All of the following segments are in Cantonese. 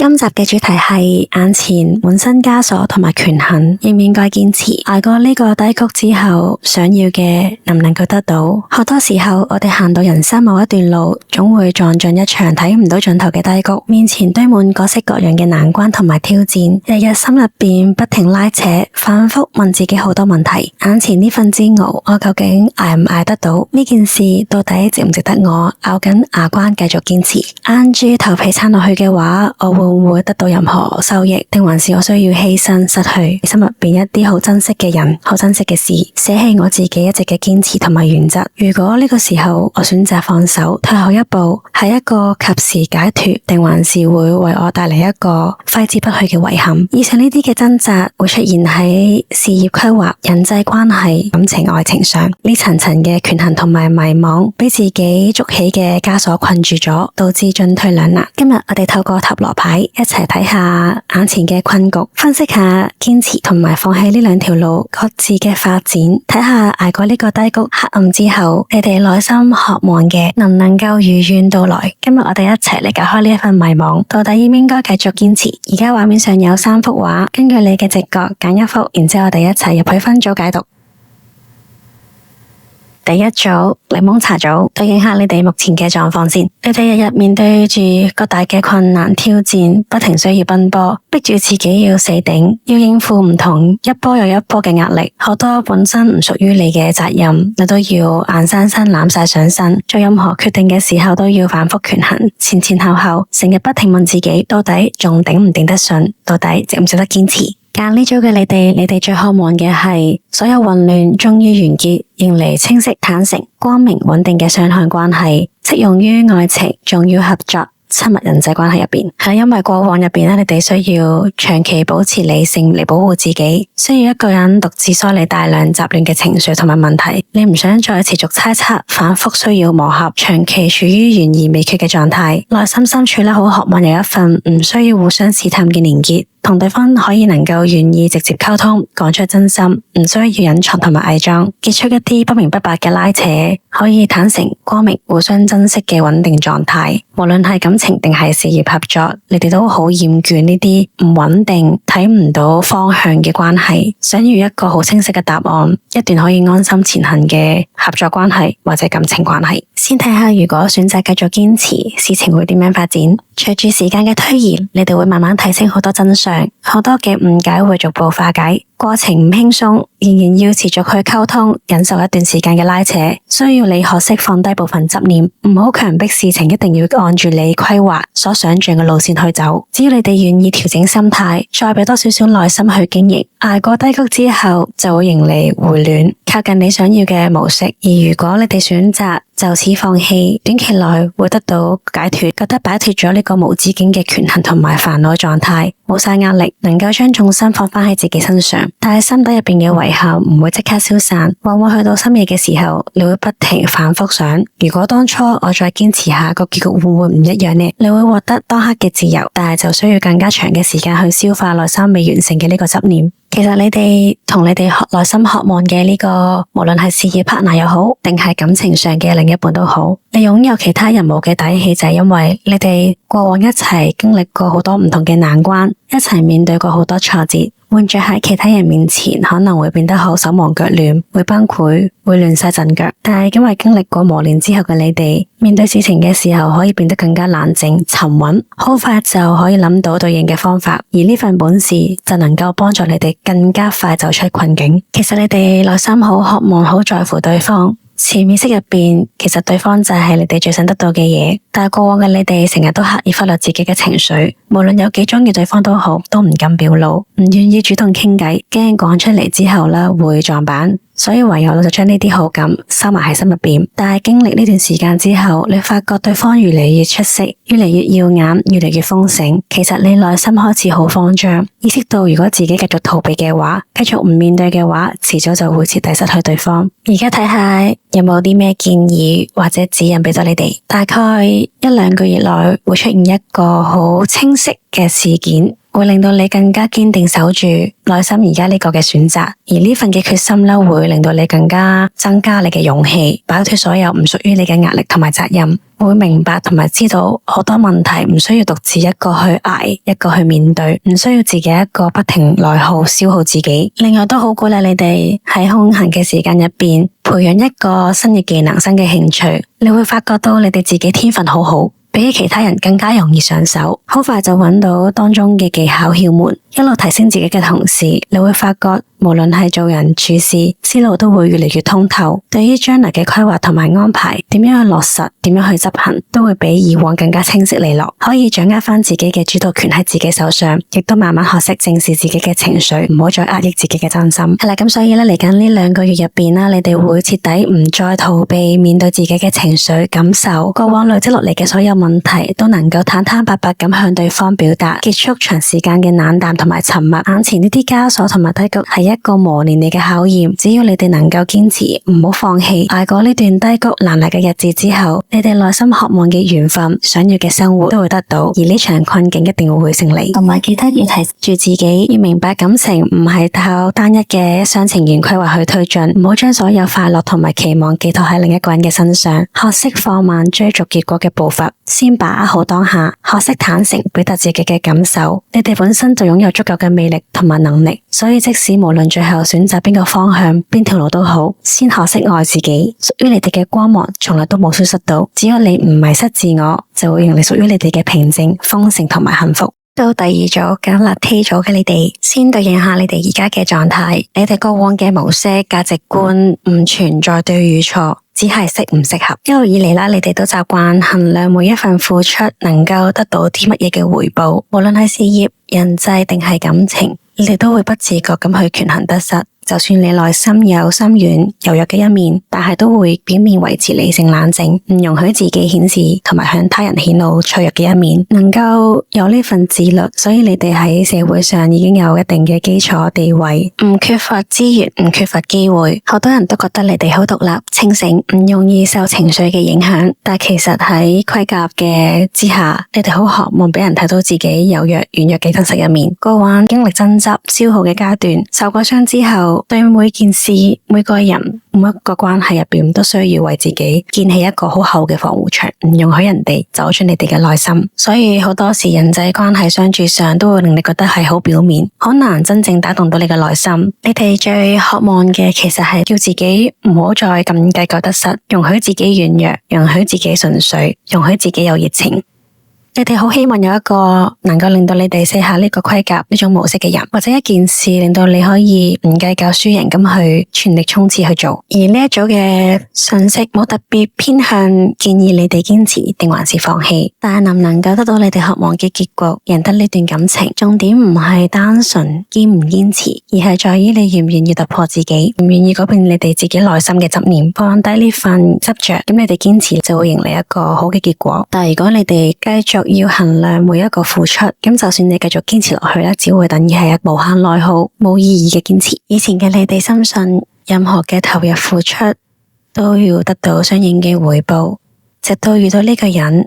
今集嘅主題係眼前滿身枷鎖同埋權衡，應唔應該堅持？捱過呢個低谷之後，想要嘅能唔能夠得到？好多時候我哋行到人生某一段路，總會撞進一場睇唔到盡頭嘅低谷，面前堆滿各式各樣嘅難關同埋挑戰，日日心入邊不停拉扯，反覆問自己好多問題。眼前呢份煎熬，我究竟捱唔捱得到？呢件事到底值唔值得我咬緊牙關繼續堅持？硬住頭皮撐落去嘅話，我會唔會得到任何收益？定還是我需要犧牲失去心入邊一啲好珍惜嘅人、好珍惜嘅事，捨棄我自己一直嘅堅持同埋原則？如果呢個時候我選擇放手，退後一步，係一個及時解脫，定還是會為我帶嚟一個揮之不去嘅遺憾？以上呢啲嘅掙扎會出現喺事業規劃、人際關係、感情、愛情上，呢層層嘅權衡同埋迷惘，俾自己築起嘅枷鎖困住咗，導致進退兩難。今日我哋透過塔羅牌一齊睇下眼前嘅困局，分析下堅持同埋放棄呢兩條路各自嘅發展，睇下捱過呢個低谷黑暗之後，你哋內心渴望嘅能唔能夠如願到來？今日我哋一齊嚟解開呢一份迷惘，到底應唔應該繼續堅持？而家畫面上有3幅畫，根據你嘅直覺揀一幅，然之後我哋一齊入去分組解讀。第一組檸檬茶組，對應下你哋目前嘅狀況先。你哋日日面對住各大嘅困難挑戰，不停需要奔波，逼住自己要死頂，要應付唔同一波又一波嘅壓力，好多本身唔屬於你嘅責任，你都要硬生生攬晒上身。做任何決定嘅時候都要反覆權衡，前前後後，成日不停問自己，到底仲頂唔頂得順？到底值唔值得堅持？揀呢組嘅你哋最渴望嘅係所有混亂終於完結，迎嚟清晰、坦誠、光明、穩定嘅雙向關係，適用於愛情、重要合作、親密人際關係入邊。係因為過往入邊你哋需要長期保持理性嚟保護自己，需要一個人獨自梳理大量雜亂嘅情緒同埋問題。你唔想再持續猜測，反覆需要磨合，長期處於懸而未決嘅狀態。內心深處好渴望有一份唔需要互相試探嘅連結。同對方可以能夠願意直接溝通，講出真心，唔需要隱藏同埋偽裝，結束一啲不明不白嘅拉扯，可以坦誠、光明、互相珍惜嘅穩定狀態。無論係感情定係事業合作，你哋都好厭倦呢啲唔穩定、睇唔到方向嘅關係，想要一個好清晰嘅答案，一段可以安心前行嘅合作關係或者感情關係。先睇下如果選擇繼續堅持，事情會點樣發展？隨住時間嘅推移，你哋會慢慢睇清好多真相，好多嘅誤解會逐步化解。過程唔輕鬆，仍然要持續去溝通，忍受一段時間嘅拉扯，需要你學識放低部分執念，唔好強迫事情一定要按住你規劃所想象嘅路線去走。只要你哋願意調整心態，再俾多少少耐心去經營，捱過低谷之後就會迎嚟回暖，靠近你想要嘅模式。而如果你哋選擇就此放棄，短期內會得到解脫，覺得擺脫咗呢個無止境嘅權衡同埋煩惱狀態，冇晒壓力，能夠將重心放返喺自己身上。但係心底入邊嘅遺憾唔會即刻消散，往往去到深夜嘅時候，你會不停反覆想，如果當初我再堅持下，個結局會唔會唔一樣呢？你會獲得當刻嘅自由，但係就需要更加長嘅時間去消化內心未完成嘅呢個執念。其實你哋同你哋內心渴望嘅呢個，無論係事業 partner 又好，定係感情上嘅另一半都好，你擁有其他人冇嘅底氣，就係因為你哋過往一齊經歷過好多唔同嘅難關，一齊面對過好多挫折。換着喺其他人面前，可能會變得好手忙腳亂，會崩潰，會亂晒陣腳。但係因為經歷過磨練之後嘅你哋，面對事情嘅時候可以變得更加冷靜、沉穩，好快就可以諗到對應嘅方法。而呢份本事就能夠幫助你哋更加快走出困境。其實你哋內心好渴望、好在乎對方。潛意識入邊，其實對方就係你哋最想得到嘅嘢，但係過往嘅你哋成日都刻意忽略自己嘅情緒，無論有幾鍾意對方都好，都唔敢表露，唔願意主動傾偈，驚講出嚟之後會撞板。所以唯有就將呢啲好感收埋喺心入邊。但係經歷呢段時間之後，你發覺對方越嚟越出色，越嚟越耀眼，越嚟越豐盛。其實你內心開始好慌張，意識到如果自己繼續逃避嘅話，繼續唔面對嘅話，遲早就會徹底失去對方。而家睇下有冇啲咩建議或者指引俾咗你哋。大概1-2個月內會出現一個好清晰嘅事件，會令到你更加堅定守住內心而家呢個嘅選擇，而呢份嘅決心會令到你更加增加你嘅勇氣，擺脫所有唔屬於你嘅壓力同埋責任，會明白同埋知道好多問題唔需要獨自一個去捱，一個去面對，唔需要自己一個不停內耗消耗自己。另外都好鼓勵你哋喺空閒嘅時間入邊培養一個新嘅技能、新嘅興趣，你會發覺到你哋自己天分好好，比起其他人更加容易上手，好快就揾到當中嘅技巧竅門。一路提升自己嘅同時，你會發覺無論係做人處事，思路都會越嚟越通透。對於將來嘅規劃同埋安排，點樣去落實，點樣去執行，都會比以往更加清晰利落，可以掌握翻自己嘅主導權喺自己手上，亦都慢慢學識正視自己嘅情緒，唔好再壓抑自己嘅真心。係啦，咁所以咧嚟緊呢2個月入邊啦，你哋會徹底唔再逃避面對自己嘅情緒感受，過往累積落嚟嘅所有問題都能夠坦坦白白咁向對方表達，結束長時間嘅冷淡同埋沉默。眼前呢啲枷鎖同埋低谷係一個磨練你嘅考驗，只要你哋能夠堅持，唔好放棄，捱過呢段低谷難捱嘅日子之後，你哋內心渴望嘅緣分、想要嘅生活都會得到，而呢場困境一定會勝利。同埋記得要提住自己，要明白感情唔係靠單一嘅一廂情願規劃去推進，唔好將所有快樂同埋期望寄託喺另一個人嘅身上，學識放慢追逐結果嘅步伐，先把握好當下，學識坦誠表達自己嘅感受。你哋本身就擁有足夠嘅魅力同埋能力，所以即使無論最後選擇邊個方向、邊條路都好，先學識愛自己。屬於你哋嘅光芒從來都冇消失到，只要你唔迷失自我，就會迎嚟屬於你哋嘅平靜、豐盛同埋幸福。到第二組揀立 T 組嘅你哋，先對應下你哋而家嘅狀態。你哋過往嘅模式、價值觀唔存在對與錯，只係適唔適合。一路以嚟啦，你哋都習慣衡量每一份付出能夠得到啲乜嘢嘅回報，無論係事業、人際定係感情，你哋都會不自覺咁去權衡得失。就算你內心有心軟柔弱嘅一面，但係都會表面維持理性冷靜，唔容許自己顯示同埋向他人顯露脆弱嘅一面。能夠有呢份自律，所以你哋喺社會上已經有一定嘅基礎地位，唔缺乏資源，唔缺乏機會。好多人都覺得你哋好獨立、清醒，唔容易受情緒嘅影響。但其實喺盔甲嘅之下，你哋好渴望俾人睇到自己柔弱、軟弱嘅真實一面。過往經歷爭執、消耗嘅階段，受過傷之後，對每件事、每個人、每一個關係入邊，都需要為自己建起一個好厚嘅防護牆，唔容許人哋走進你哋嘅內心。所以好多時人際關係相處上，都會令你覺得係好表面，好難真正打動到你嘅內心。你哋最渴望嘅，其實係叫自己唔好再咁計較得失，容許自己軟弱，容許自己純粹，容許自己有熱情。你哋好希望有一個能夠令到你哋卸下呢個盔甲呢種模式嘅人，或者一件事令到你可以唔計較輸贏咁去全力衝刺去做。而呢一組嘅信息冇特別偏向建議你哋堅持定還是放棄，但係能唔能夠得到你哋渴望嘅結局，贏得呢段感情，重點唔係單純堅唔堅持，而係在於你願唔願意突破自己，唔願意改變你哋自己內心嘅執念，放低呢份執着，咁你哋堅持就會迎嚟一個好嘅結果。但係如果你哋繼續要衡量每一個付出，咁就算你繼續堅持落去咧，只會等於係一無限內耗、冇意義嘅堅持。以前嘅你哋深信，任何嘅投入付出都要得到相應嘅回報，直到遇到呢個人，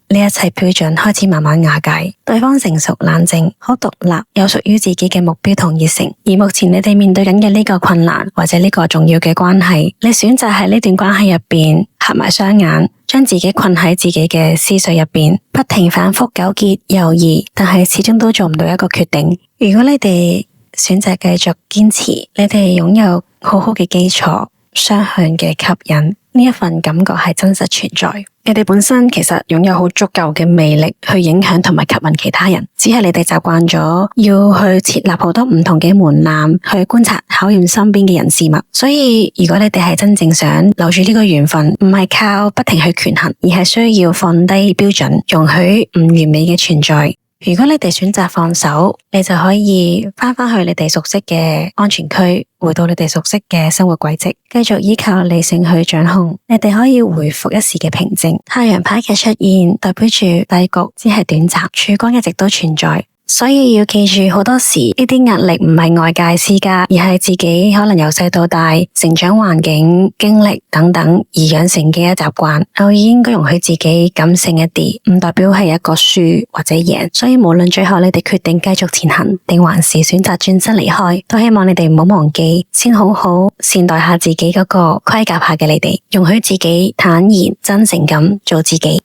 呢一切標準開始慢慢瓦解。對方成熟冷靜，好獨立，有屬於自己嘅目標同熱誠。而目前你哋面對緊嘅呢個困難或者呢個重要嘅關係，你選擇喺呢段關係入邊合埋雙眼，將自己困喺自己嘅思緒入邊，不停反覆糾結猶豫，但係始終都做唔到一個決定。如果你哋選擇繼續堅持，你哋擁有好好嘅基礎，雙向嘅吸引，呢一份感覺係真實存在。你哋本身其實擁有好足夠嘅魅力去影響同埋吸引其他人，只係你哋習慣咗要去設立好多唔同嘅門檻去觀察考驗身邊嘅人事物。所以如果你哋係真正想留住呢個緣分，唔係靠不停去權衡，而係需要放低標準，容許唔完美嘅存在。如果你哋選擇放手，你就可以返去你哋熟悉嘅安全區，回到你哋熟悉嘅生活軌跡，繼續依靠理性去掌控。你哋可以回復一時嘅平靜。太陽牌嘅出現代表住低谷只係短暫，曙光一直都存在。所以要記住，好多時呢啲壓力唔係外界施加，而係自己可能由細到大成長環境、經歷等等而養成嘅一習慣。偶爾應該容許自己感性一啲，唔代表係一個輸或者贏。所以無論最後你哋決定繼續前行，定還是選擇轉身離開，都希望你哋唔好忘記，先好好善待下自己嗰個盔甲下嘅你哋，容許自己坦然真誠咁做自己。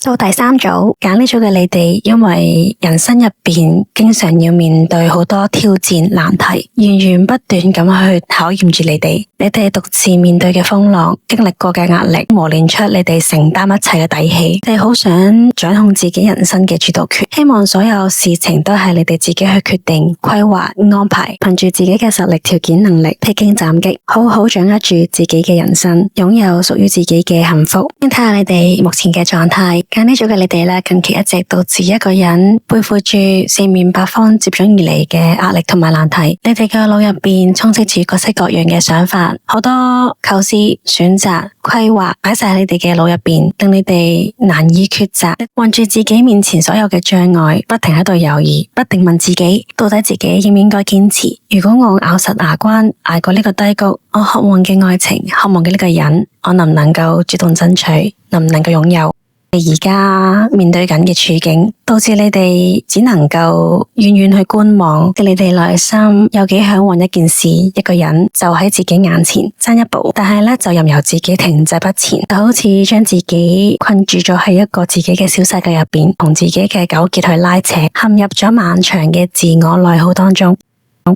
到第三組，揀呢組嘅你哋，因為人生入邊經常要面對好多挑戰難題，源源不斷咁去考驗住你哋。你哋獨自面對嘅風浪，經歷過嘅壓力，磨練出你哋承擔一切嘅底氣。你哋好想掌控自己人生嘅主導權，希望所有事情都係你哋自己去決定、規劃、安排，憑住自己嘅實力、條件、能力，披荊斬棘，好好掌握住自己嘅人生，擁有屬於自己嘅幸福。先睇下你哋目前嘅狀態。揀呢組嘅你哋咧，近期一直獨自一個人背負住四面八方接踵而嚟嘅壓力同埋難題。你哋嘅腦入邊充斥住各式各樣嘅想法，好多構思、選擇、規劃擺晒喺你哋嘅腦入邊，令你哋難以抉擇。望住自己面前所有嘅障礙，不停喺度猶豫，不停問自己，到底自己應唔應該堅持？如果我咬實牙關捱過呢個低谷，我渴望嘅愛情、渴望嘅呢個人，我能唔能夠主動爭取？能唔能夠擁有？而家面對緊嘅處境，導致你哋只能夠遠遠去觀望。你哋內心有幾向往一件事、一個人就喺自己眼前爭一步，但係咧就任由自己停滯不前，就好似將自己困住咗喺一個自己嘅小世界入邊，同自己嘅糾結去拉扯，陷入咗漫長嘅自我內耗當中。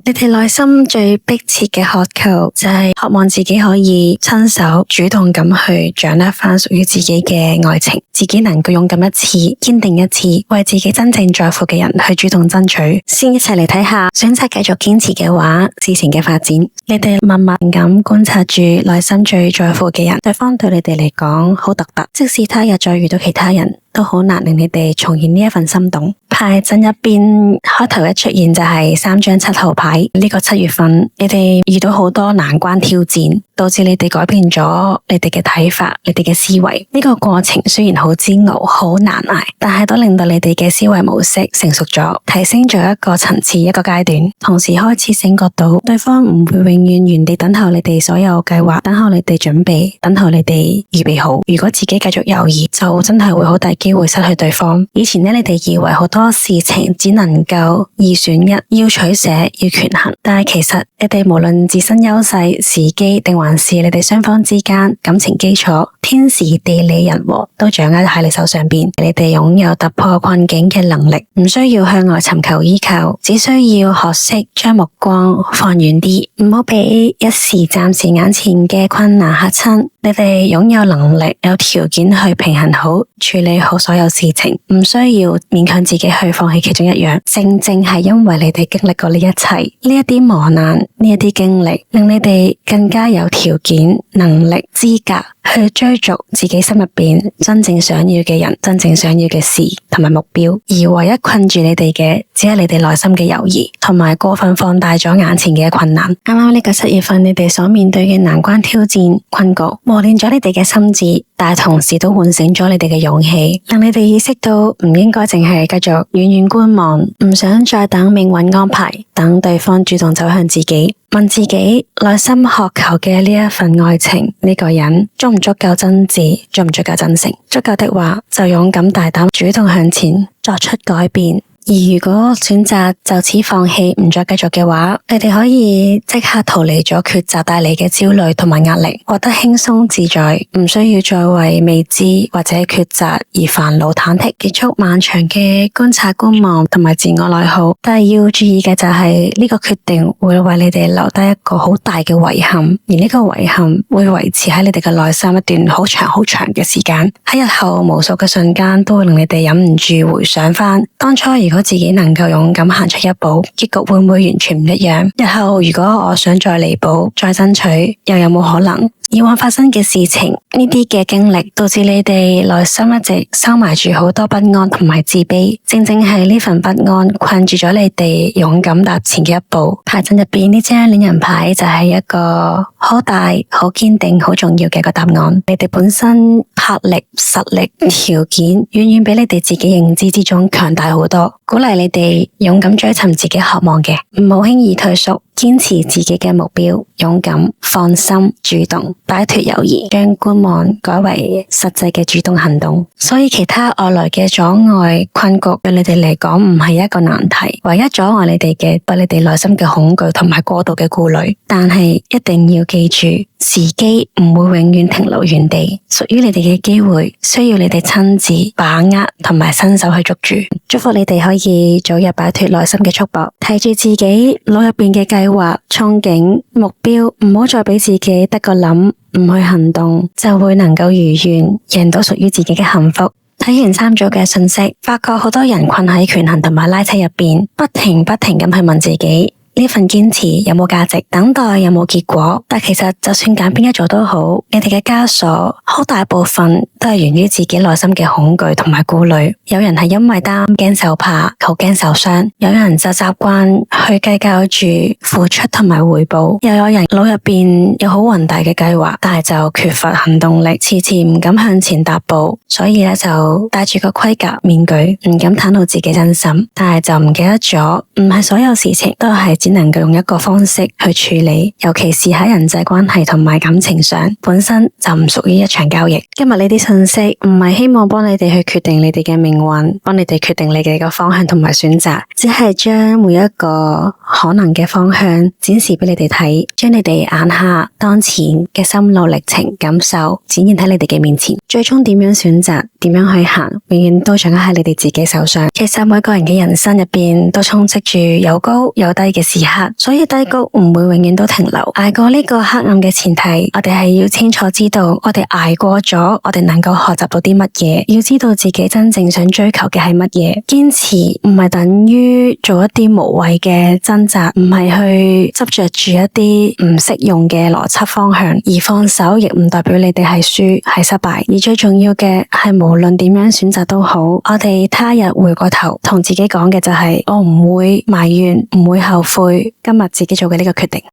你哋內心最迫切嘅渴求就係渴望自己可以親手主動咁去掌握翻屬於自己嘅愛情，自己能夠勇敢一次、堅定一次，為自己真正在乎嘅人去主動爭取。先一齊嚟睇下，選擇繼續堅持嘅話，事情嘅發展。你哋默默咁觀察住內心最在乎嘅人，對方對你哋嚟講好獨特，即使他日再遇到其他人，都好難令你哋重現呢一份心動。牌陣入邊開頭一出現就係3張7號牌，呢個7月份你哋遇到好多難關挑戰，導致你哋改變咗你哋嘅睇法、你哋嘅思維。呢個過程雖然好煎熬、好難捱，但係都令到你哋嘅思維模式成熟咗，提升咗一個層次、一個階段。同時開始醒覺到對方唔會永遠原地等候你哋所有計劃，等候你哋準備，等候你哋預備好。如果自己繼續猶豫，就真係會好大機會失去對方。以前呢，你哋以為好多事情只能夠二選一，要取捨，要權衡。但係其實你哋無論自身優勢、時機，定還是你哋雙方之間感情基礎，天時地利人和都掌握喺你手上邊。你哋擁有突破困境嘅能力，唔需要向外尋求依靠，只需要學識將目光放遠啲，唔好俾一時暫時眼前嘅困難嚇親。你哋擁有能力、有條件去平衡好、處理好所有事情，唔需要勉強自己去放棄其中一樣。正係因為你哋經歷過呢一切，呢一啲磨難，呢一啲經歷，令你哋更加有條件、能力、資格去追逐自己心入邊真正想要嘅人、真正想要嘅事同埋目標。而唯一困住你哋嘅，只係你哋內心嘅猶豫，同埋過分放大咗眼前嘅困難。啱啱呢個7月份，你哋所面對嘅難關挑戰、困局，磨練咗你哋嘅心智，但係同時都喚醒咗你哋嘅勇氣，令你哋意識到唔應該淨係繼續遠遠觀望，唔想再等命運安排，等對方主動走向自己。問自己內心渴求嘅呢一份愛情，呢個人足唔足夠真摯，足唔足夠真誠？足夠的話，就勇敢大膽主動向前，作出改變。而如果選擇就此放棄，唔再繼續嘅話，你哋可以即刻逃離咗抉擇帶嚟嘅焦慮同埋壓力，獲得輕鬆自在，唔需要再為未知或者抉擇而煩惱忐忑，結束漫長嘅觀察觀望同埋自我內耗。但係要注意嘅就係呢個決定會為你哋留低一個好大嘅遺憾，而呢個遺憾會維持喺你哋嘅內心一段好長好長嘅時間。喺日後無數嘅瞬間都會令你哋忍唔住回想翻當初，如果自己能夠勇敢行出一步，結局會唔會完全唔一樣？日後如果我想再彌補、再爭取，又有冇可能？以往發生嘅事情，呢啲嘅經歷導致你哋內心一直收埋住好多不安同埋自卑，正正係呢份不安困住咗你哋勇敢踏前嘅一步。牌陣入邊呢張戀人牌就係一個好大、好堅定、好重要嘅一個答案。你哋本身魄力、實力、條件遠遠比你哋自己認知之中強大好多，鼓勵你哋勇敢追尋自己渴望嘅，唔好輕易退縮，堅持自己嘅目標，勇敢、放心、主動，擺脫猶豫，將觀望改為實際嘅主動行動。所以其他外來嘅阻礙、困局對你哋嚟講唔係一個難題，唯一阻礙你哋嘅對你哋內心嘅恐懼同埋過度嘅顧慮。但係一定要記住，時機唔會永遠停留原地，屬於你哋嘅機會需要你哋親自把握同埋伸手去捉住。祝福你哋可以早日擺脫內心嘅束縛，睇住自己腦入邊嘅計劃、憧憬、目標，唔好再俾自己得個諗，唔去行動，就會能夠如願贏到屬於自己嘅幸福。睇完3組嘅信息，發覺好多人困喺權衡同埋拉扯入邊，不停咁去問自己，呢份堅持有冇價值？等待有冇結果？但其實就算揀邊一組都好，你哋嘅枷鎖好大部分都係源於自己內心嘅恐懼同埋顧慮。有人係因為驚受怕，好驚受傷；有人就習慣去計較住付出同埋回報；又有人腦入邊有好宏大嘅計劃，但係就缺乏行動力，遲遲唔敢向前踏步。所以咧就戴住個盔甲面具，唔敢袒露自己真心，但係就唔記得咗，唔係所有事情都係只能夠用一個方式去處理，尤其是喺人際關係同埋感情上，本身就唔屬於一場交易。今日呢啲信息唔係希望幫你哋去決定你哋嘅命運，幫你哋決定你哋嘅方向同埋選擇，只係將每一個可能嘅方向展示俾你哋睇，將你哋眼下當前嘅心路歷程感受展現喺你哋嘅面前。最終點樣選擇，點樣去行，永遠都掌握喺你哋自己手上。其實每個人嘅人生入邊都充斥住有高有低嘅時刻，所以低谷唔會永遠都停留。捱過呢個黑暗嘅前提，我哋係要清楚知道，我哋捱過咗，我哋能夠學習到啲乜嘢，要知道自己真正想追求嘅係乜嘢。堅持唔係等於做一啲無謂嘅掙扎，唔係去執着住一啲唔適用嘅邏輯方向，而放手亦唔代表你哋係輸係失敗。而最重要嘅係無論點樣選擇都好，我哋他日回過頭同自己講嘅就係，我唔會埋怨，唔會後悔今日自己做嘅呢個決定。